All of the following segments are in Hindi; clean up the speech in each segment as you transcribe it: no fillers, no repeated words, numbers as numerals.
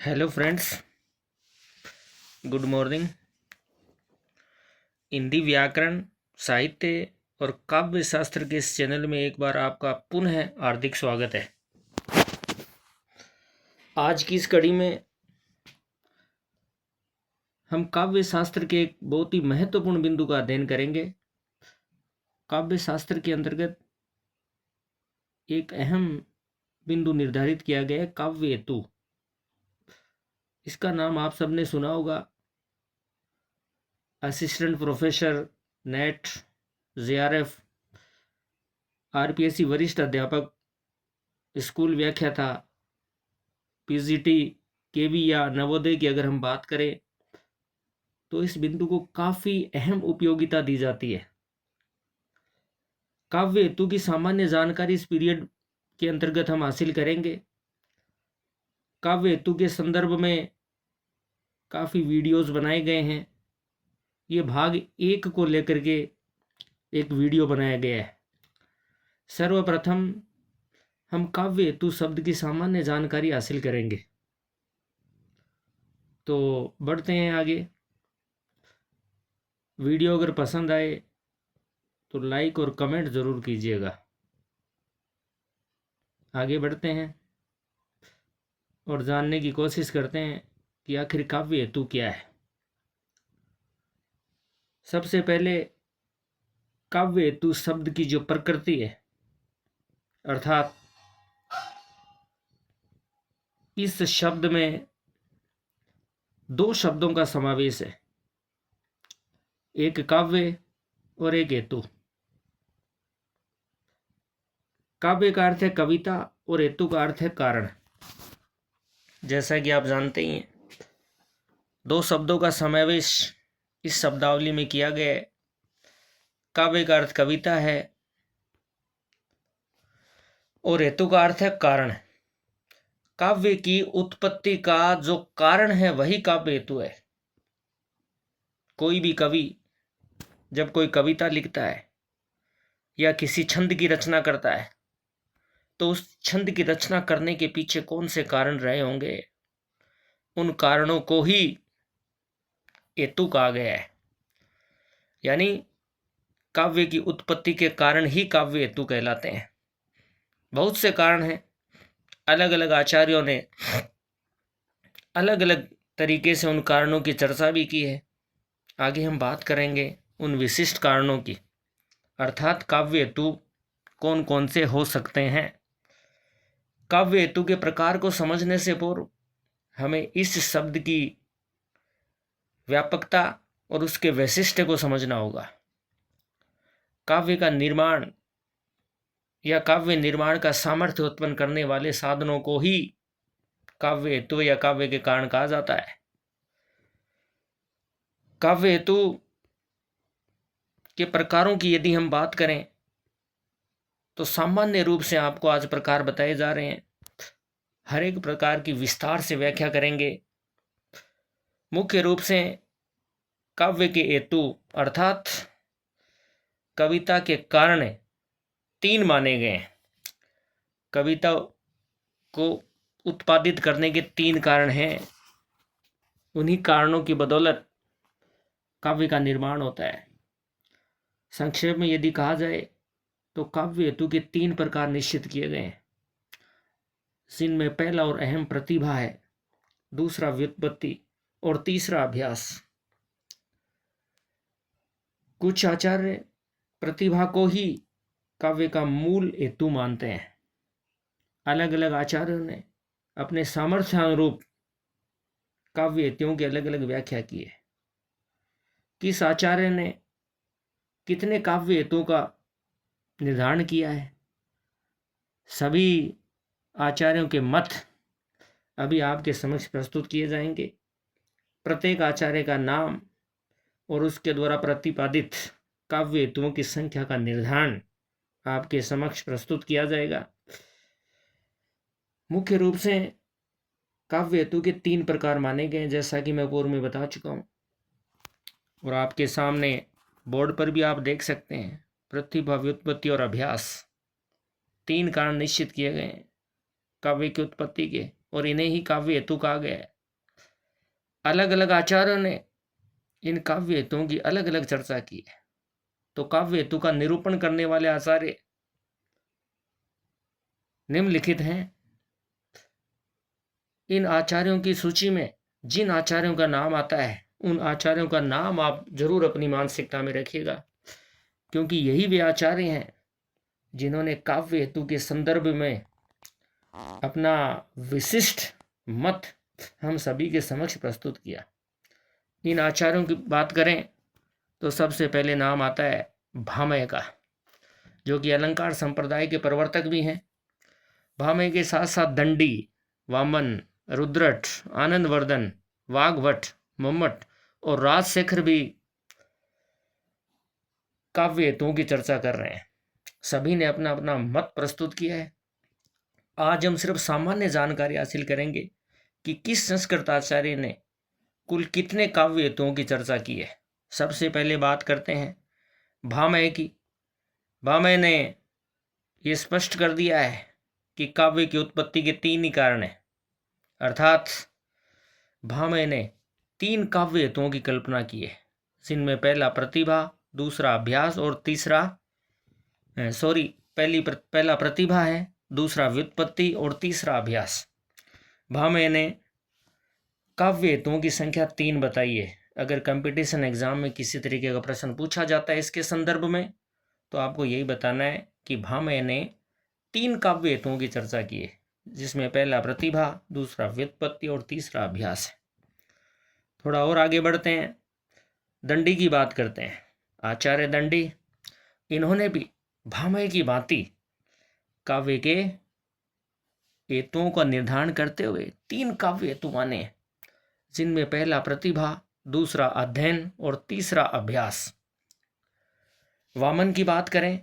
Hello friends, good morning. Hindi व्याकरण, साहित्य और काव्य शास्त्र के इस चैनल में एक बार आपका पुनः हार्दिक स्वागत है। आज की इस कड़ी में हम काव्य शास्त्र के एक बहुत ही महत्वपूर्ण बिंदु का अध्ययन करेंगे। काव्य शास्त्र के अंतर्गत एक अहम बिंदु निर्धारित किया गया है, काव्य हेतु। इसका नाम आप सबने सुना होगा। Assistant professor net, JRF, RPSC वरिष्ठ अध्यापक, स्कूल व्याख्याता, PGT, KV या नवोदय की अगर हम बात करें तो इस बिंदु को काफी अहम उपयोगिता दी जाती है। काव्य हेतु की सामान्य जानकारी इस पीरियड के अंतर्गत हम हासिल करेंगे। काव्य हेतु के संदर्भ में काफी वीडियोस बनाए गए हैं। ये भाग 1 को लेकर के एक वीडियो बनाया गया है। सर्वप्रथम हम काव्य हेतु शब्द की सामान्य जानकारी हासिल करेंगे। तो बढ़ते हैं आगे। वीडियो अगर पसंद आए तो लाइक और कमेंट जरूर कीजिएगा। आगे बढ़ते हैं और जानने की कोशिश करते हैं कि आखिर काव्य हेतु क्या है। सबसे पहले काव्य हेतु शब्द की जो प्रकृति है, अर्थात इस शब्द में 2 शब्दों का समावेश है, एक काव्य और एक हेतु। काव्य का अर्थ है कविता और हेतु का अर्थ है कारण। जैसा कि आप जानते ही हैं, 2 शब्दों का समावेश इस शब्दावली में किया गया है। काव्य का अर्थ कविता है और हेतु का अर्थ है कारण। काव्य की उत्पत्ति का जो कारण है वही काव्य हेतु है। कोई भी कवि जब कोई कविता लिखता है या किसी छंद की रचना करता है तो उस छंद की रचना करने के पीछे कौन से कारण रहे होंगे, उन कारणों को ही हेतु कहा गया है। यानी काव्य की उत्पत्ति के कारण ही काव्य हेतु कहलाते हैं। बहुत से कारण हैं। अलग अलग आचार्यों ने अलग अलग तरीके से उन कारणों की चर्चा भी की है। आगे हम बात करेंगे उन विशिष्ट कारणों की, अर्थात काव्य हेतु कौन कौन से हो सकते हैं। काव्य हेतु के प्रकार को समझने से पूर्व हमें इस शब्द की व्यापकता और उसके वैशिष्ट्य को समझना होगा। काव्य का निर्माण या काव्य निर्माण का सामर्थ्य उत्पन्न करने वाले साधनों को ही काव्य हेतु या काव्य के कारण कहा जाता है। काव्य हेतु के प्रकारों की यदि हम बात करें तो सामान्य रूप से आपको आज प्रकार बताए जा रहे हैं। हर एक प्रकार की विस्तार से व्याख्या करेंगे। मुख्य रूप से काव्य के हेतु अर्थात कविता के कारण 3 माने गए हैं। कविता को उत्पादित करने के 3 कारण हैं। उन्हीं कारणों की बदौलत काव्य का निर्माण होता है। संक्षेप में यदि कहा जाए तो काव्य हेतु के 3 प्रकार निश्चित किए गए हैं, जिनमें पहला और अहम प्रतिभा है, दूसरा व्युत्पत्ति और तीसरा अभ्यास। कुछ आचार्य प्रतिभा को ही काव्य का मूल हेतु मानते हैं। अलग अलग आचार्यों ने अपने सामर्थ्य अनुरूप काव्य हेतुओं की अलग अलग व्याख्या की है। किस आचार्य ने कितने काव्य हेतुओं का निर्धारण किया है, सभी आचार्यों के मत अभी आपके समक्ष प्रस्तुत किए जाएंगे। प्रत्येक आचार्य का नाम और उसके द्वारा प्रतिपादित काव्य हेतुओं की संख्या का निर्धारण आपके समक्ष प्रस्तुत किया जाएगा। मुख्य रूप से काव्य हेतु के 3 प्रकार माने गए, जैसा कि मैं पूर्व में बता चुका हूं और आपके सामने बोर्ड पर भी आप देख सकते हैं। प्रतिभा, व्युत्पत्ति और अभ्यास 3 कारण निश्चित किए गए हैं काव्य की उत्पत्ति के, और इन्हें ही काव्य हेतु कहा गया है। अलग अलग आचार्यों ने इन काव्य हेतुओं की अलग अलग चर्चा की है। तो काव्य हेतु का निरूपण करने वाले आचार्य निम्नलिखित हैं। इन आचार्यों की सूची में जिन आचार्यों का नाम आता है उन आचार्यों का नाम आप जरूर अपनी मानसिकता में रखिएगा, क्योंकि यही वे आचार्य हैं जिन्होंने काव्य हेतु के संदर्भ में अपना विशिष्ट मत हम सभी के समक्ष प्रस्तुत किया। इन आचार्यों की बात करें तो सबसे पहले नाम आता है भामह का, जो कि अलंकार संप्रदाय के प्रवर्तक भी हैं। भामह के साथ साथ दंडी, वामन, रुद्रट, आनंदवर्धन, वाग्भट, मम्मट और राजशेखर भी काव्य हेतुओं की चर्चा कर रहे हैं। सभी ने अपना अपना मत प्रस्तुत किया है। आज हम सिर्फ सामान्य जानकारी हासिल करेंगे कि किस संस्कृत आचार्य ने कुल कितने काव्य हेतुओं की चर्चा की है। सबसे पहले बात करते हैं भामह की। भामह ने यह स्पष्ट कर दिया है कि काव्य की उत्पत्ति के 3 ही कारण हैं, अर्थात भामह ने 3 काव्य हेतुओं की कल्पना की है, जिनमें पहला प्रतिभा, दूसरा अभ्यास और तीसरा पहला प्रतिभा है, दूसरा व्युत्पत्ति और तीसरा अभ्यास। भामह ने काव्य हेतुओं की संख्या 3 बताई है। अगर कंपटीशन एग्जाम में किसी तरीके का प्रश्न पूछा जाता है इसके संदर्भ में, तो आपको यही बताना है कि भामह ने 3 काव्य हेतुओं की चर्चा की है, जिसमें पहला प्रतिभा, दूसरा व्युत्पत्ति और तीसरा अभ्यास है। थोड़ा और आगे बढ़ते हैं, दंडी की बात करते हैं। आचार्य दंडी, इन्होंने भी भामह की भांति काव्य के हेतुओं का निर्धारण करते हुए 3 काव्य हेतु माने, जिनमें पहला प्रतिभा, दूसरा अध्ययन और तीसरा अभ्यास। वामन की बात करें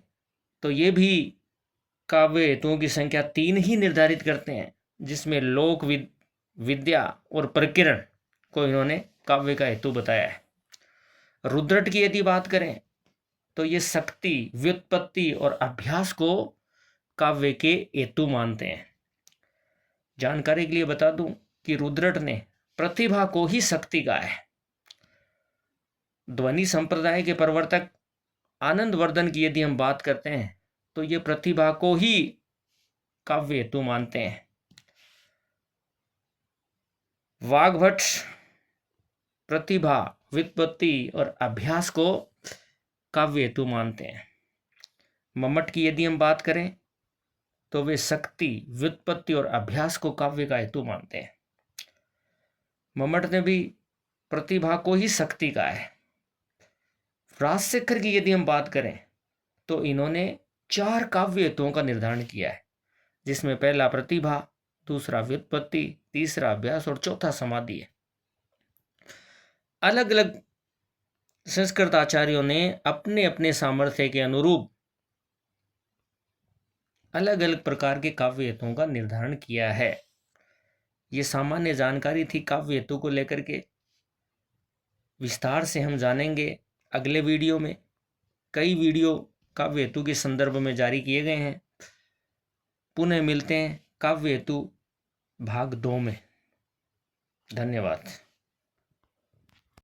तो ये भी काव्य हेतुओं की संख्या 3 ही निर्धारित करते हैं, जिसमें लोक विद्या और प्रकीर्ण को इन्होंने काव्य का हेतु बताया है। रुद्रट की यदि बात करें तो ये शक्ति, व्युत्पत्ति और अभ्यास को काव्य के हेतु मानते हैं। जानकारी के लिए बता दूं कि रुद्रट ने प्रतिभा को ही शक्ति कहा है। ध्वनि संप्रदाय के प्रवर्तक आनंदवर्धन की यदि हम बात करते हैं तो ये प्रतिभा को ही काव्य हेतु मानते हैं। वाग्भट प्रतिभा, व्युत्पत्ति और अभ्यास को काव्य हेतु मानते हैं। मम्मट की यदि हम बात करें तो वे शक्ति, व्युत्पत्ति और अभ्यास को काव्य का हेतु मानते हैं। मम्मट ने भी प्रतिभा को ही शक्ति कहा है। राजशेखर की यदि हम बात करें तो इन्होंने 4 काव्य हेतुओं का निर्धारण किया है, जिसमें पहला प्रतिभा, दूसरा व्युत्पत्ति, तीसरा अभ्यास और चौथा समाधि है। अलग अलग संस्कृत आचार्यों ने अपने अपने सामर्थ्य के अनुरूप अलग अलग प्रकार के काव्य हेतुओं का निर्धारण किया है। ये सामान्य जानकारी थी काव्य हेतु को लेकर के। विस्तार से हम जानेंगे अगले वीडियो में। कई वीडियो काव्य हेतु के संदर्भ में जारी किए गए हैं। पुनः मिलते हैं काव्य हेतु भाग 2 में। धन्यवाद।